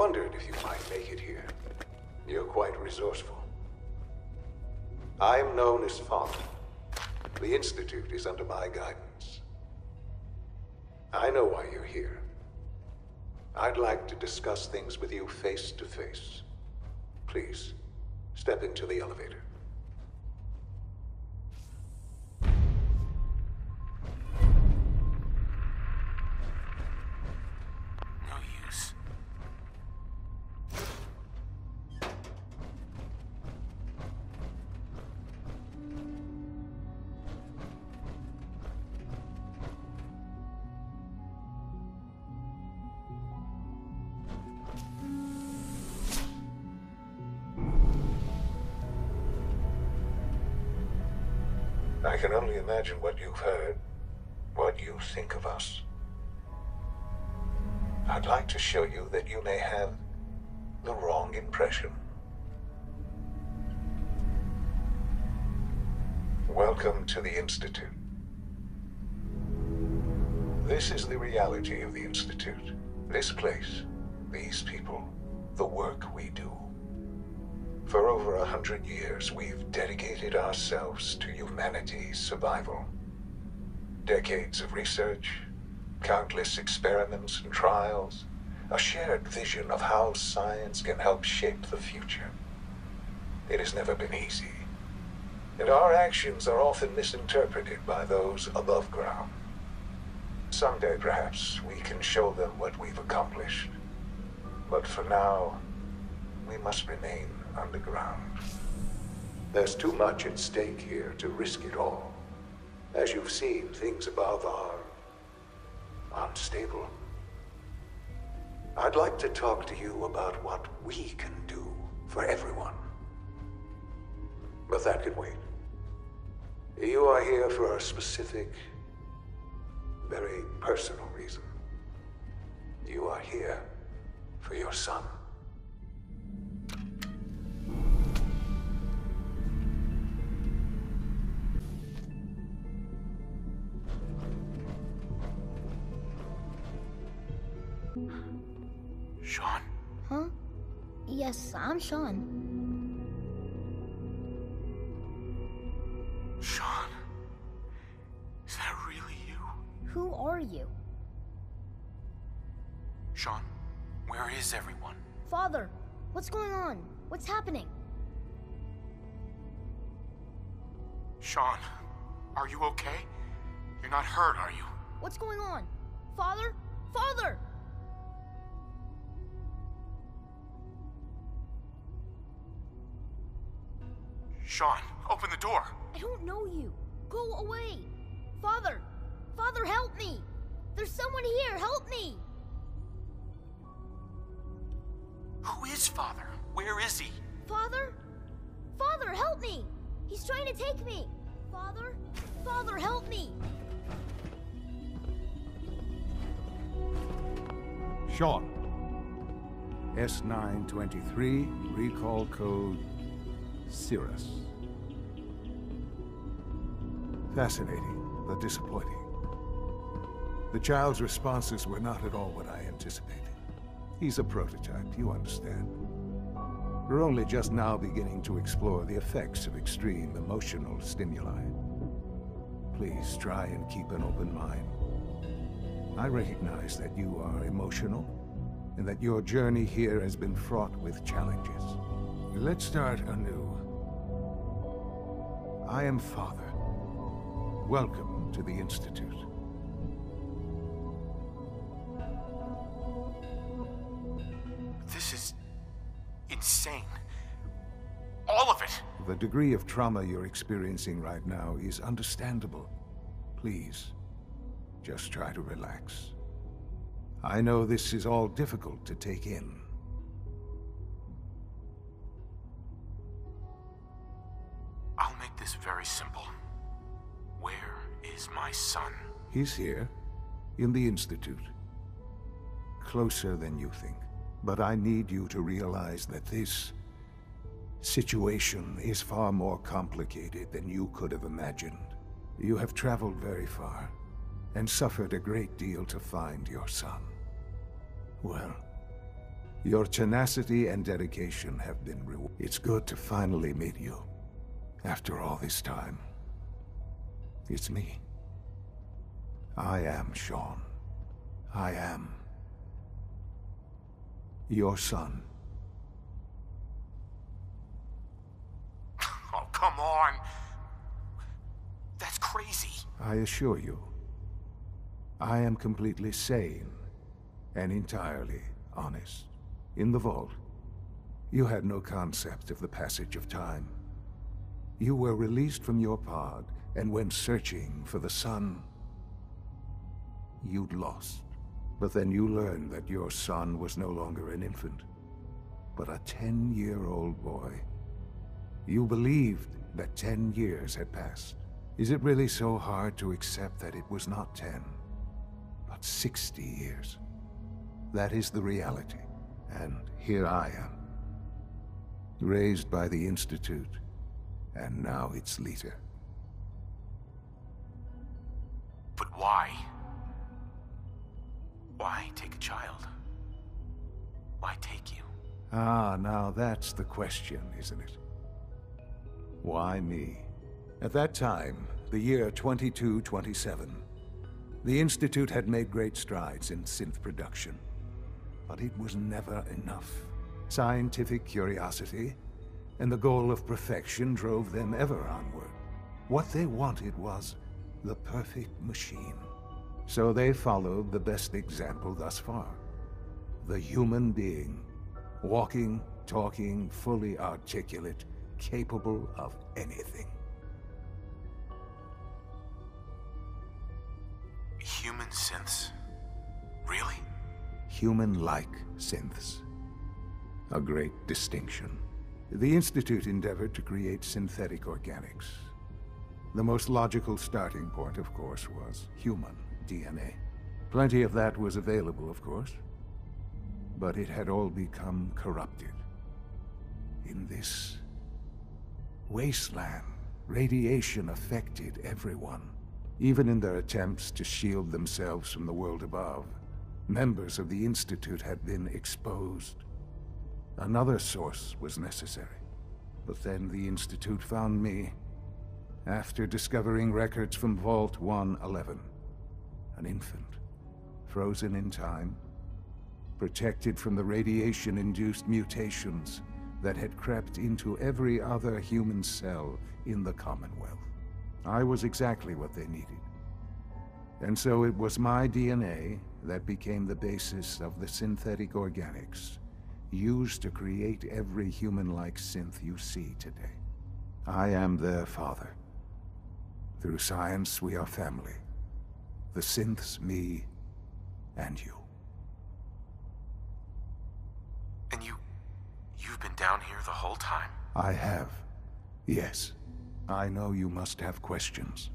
wondered if you might make it here. You're quite resourceful. I'm known as Father. The Institute is under my guidance. I know why you're here. I'd like to discuss things with you face to face. Please, step into the elevator. No use. I can only imagine what you've heard, what you think of us. I'd like to show you that you may have the wrong impression. Welcome to the Institute. This is the reality of the Institute. This place, these people, the work we do. For over 100 years, we've dedicated ourselves to humanity's survival. Decades of research, countless experiments and trials, a shared vision of how science can help shape the future. It has never been easy, and our actions are often misinterpreted by those above ground. Someday, perhaps, we can show them what we've accomplished. But for now, we must remain underground. There's too much at stake here to risk it all. As you've seen, things above are unstable. I'd like to talk to you about what we can do for everyone. But that can wait. You are here for a specific, very personal reason. You are here for your son. Sean? Huh? Yes, I'm Sean. Sean? Is that really you? Who are you? Sean, where is everyone? Father, what's going on? What's happening? Sean, are you okay? You're not hurt, are you? What's going on? Father? Father! Sean, open the door. I don't know you. Go away. Father! Father, help me! There's someone here, help me! Who is Father? Where is he? Father? Father, help me! He's trying to take me! Father? Father, help me! Sean. S923, recall code Cirrus. Fascinating, but disappointing. The child's responses were not at all what I anticipated. He's a prototype, you understand. We're only just now beginning to explore the effects of extreme emotional stimuli. Please try and keep an open mind. I recognize that you are emotional, and that your journey here has been fraught with challenges. Let's start anew. I am Father. Welcome to the Institute. This is insane. All of it. The degree of trauma you're experiencing right now is understandable. Please, just try to relax. I know this is all difficult to take in. I'll make this very simple. Where is my son? He's here, in the Institute. Closer than you think. But I need you to realize that this situation is far more complicated than you could have imagined. You have traveled very far, and suffered a great deal to find your son. Well, Your tenacity and dedication have been rewarded. It's good to finally meet you. After all this time. It's me. I am Shaun. I am your son. Oh, come on! That's crazy. I assure you, I am completely sane and entirely honest. In the vault, you had no concept of the passage of time. You were released from your pod and went searching for the sun. You'd lost. But then you learned that your son was no longer an infant, but a 10-year-old boy. You believed that 10 years had passed. Is it really so hard to accept that it was not 10, but 60 years? That is the reality. And here I am, raised by the Institute, and now its leader. But why? Why take a child? Why take you? Ah, now that's the question, isn't it? Why me? At that time, the year 2227, the Institute had made great strides in synth production. But it was never enough. Scientific curiosity and the goal of perfection drove them ever onward. What they wanted was the perfect machine. So they followed the best example thus far. The human being. Walking, talking, fully articulate, capable of anything. Human synths? Really? Human-like synths. A great distinction. The Institute endeavored to create synthetic organics. The most logical starting point, of course, was human DNA. Plenty of that was available, of course. But it had all become corrupted. In this wasteland, radiation affected everyone. Even in their attempts to shield themselves from the world above, members of the Institute had been exposed. Another source was necessary. But then the Institute found me, after discovering records from Vault 111. An infant, frozen in time, protected from the radiation-induced mutations that had crept into every other human cell in the Commonwealth. I was exactly what they needed. And so it was my DNA that became the basis of the synthetic organics used to create every human-like synth you see today. I am their father. Through science, we are family. The synths, me, and you. And you've been down here the whole time? I have. Yes. I know you must have questions.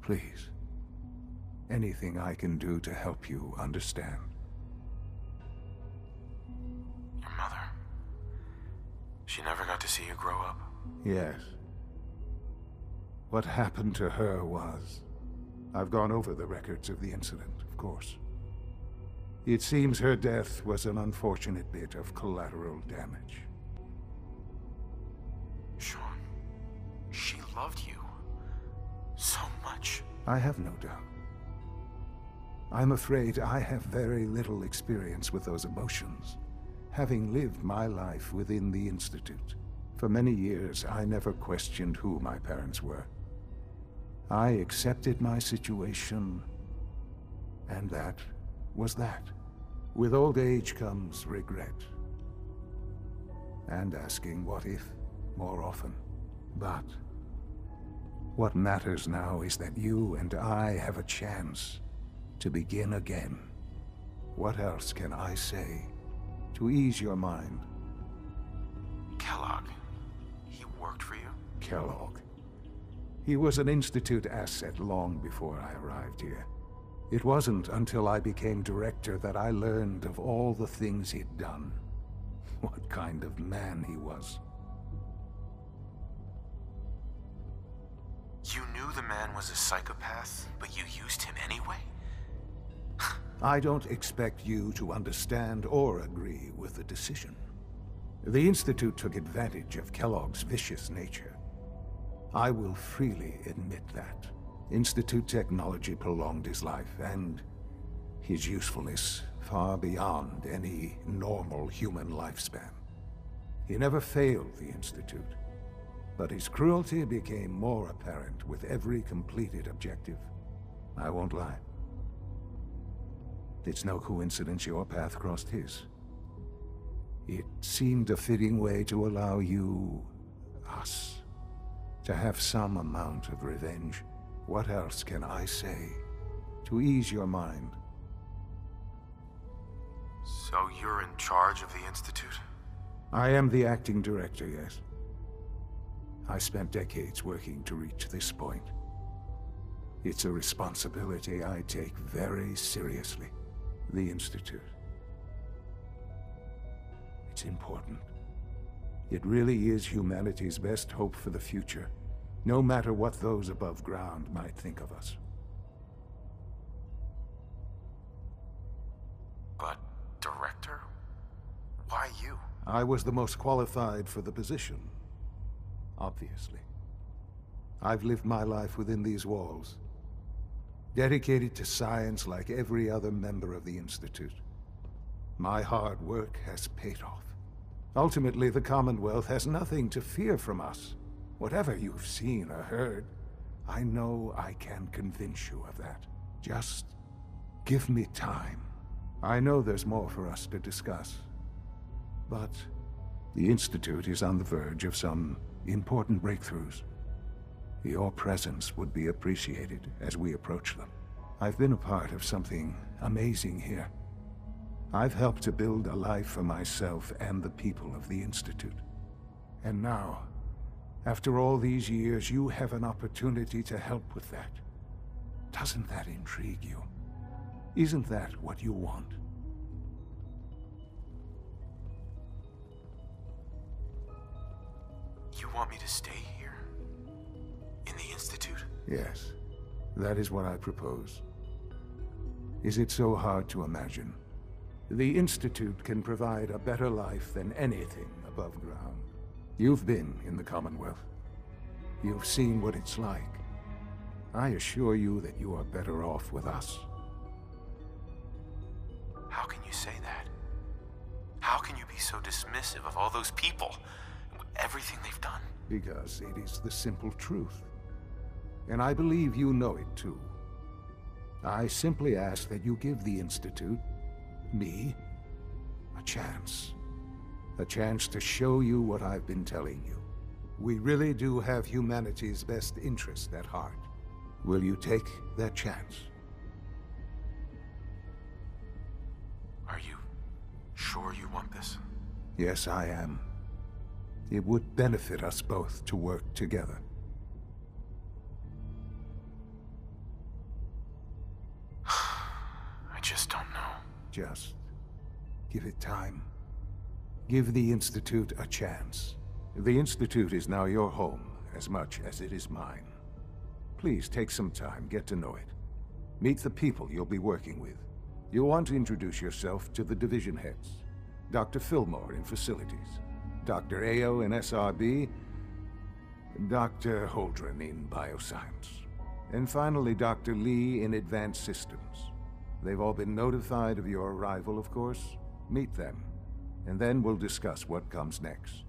Please. Anything I can do to help you understand. Your mother. She never got to see you grow up? Yes. What happened to her was... I've gone over the records of the incident, of course. It seems her death was an unfortunate bit of collateral damage. Shaun, she loved you so much. I have no doubt. I'm afraid I have very little experience with those emotions, having lived my life within the Institute. For many years, I never questioned who my parents were. I accepted my situation, and that was that. With old age comes regret. And asking what if more often. But what matters now is that you and I have a chance to begin again. What else can I say to ease your mind? Kellogg, he worked for you? Kellogg. He was an Institute asset long before I arrived here. It wasn't until I became director that I learned of all the things he'd done. What kind of man he was. You knew the man was a psychopath, but you used him anyway? I don't expect you to understand or agree with the decision. The Institute took advantage of Kellogg's vicious nature. I will freely admit that. Institute technology prolonged his life, and his usefulness far beyond any normal human lifespan. He never failed the Institute, but his cruelty became more apparent with every completed objective. I won't lie. It's no coincidence your path crossed his. It seemed a fitting way to allow you, us, to have some amount of revenge. What else can I say to ease your mind? So you're in charge of the Institute? I am the acting director, yes. I spent decades working to reach this point. It's a responsibility I take very seriously. The Institute. It's important. It really is humanity's best hope for the future, no matter what those above ground might think of us. But, Director? Why you? I was the most qualified for the position, obviously. I've lived my life within these walls, dedicated to science like every other member of the Institute. My hard work has paid off. Ultimately, the Commonwealth has nothing to fear from us. Whatever you've seen or heard, I know I can convince you of that. Just give me time. I know there's more for us to discuss. But the Institute is on the verge of some important breakthroughs. Your presence would be appreciated as we approach them. I've been a part of something amazing here. I've helped to build a life for myself and the people of the Institute. And now, after all these years, you have an opportunity to help with that. Doesn't that intrigue you? Isn't that what you want? You want me to stay here? In the Institute? Yes, that is what I propose. Is it so hard to imagine? The Institute can provide a better life than anything above ground. You've been in the Commonwealth. You've seen what it's like. I assure you that you are better off with us. How can you say that? How can you be so dismissive of all those people? Everything they've done? Because it is the simple truth. And I believe you know it too. I simply ask that you give the Institute, me, a chance. A chance to show you what I've been telling you. We really do have humanity's best interest at heart. Will you take that chance? Are you sure you want this? Yes, I am. It would benefit us both to work together. I just don't know. Just give it time. Give the Institute a chance. The Institute is now your home as much as it is mine. Please take some time, get to know it. Meet the people you'll be working with. You'll want to introduce yourself to the division heads. Dr. Fillmore in Facilities, Dr. Ao in SRB, Dr. Holdren in Bioscience, and finally Dr. Lee in Advanced Systems. They've all been notified of your arrival, of course. Meet them, and then we'll discuss what comes next.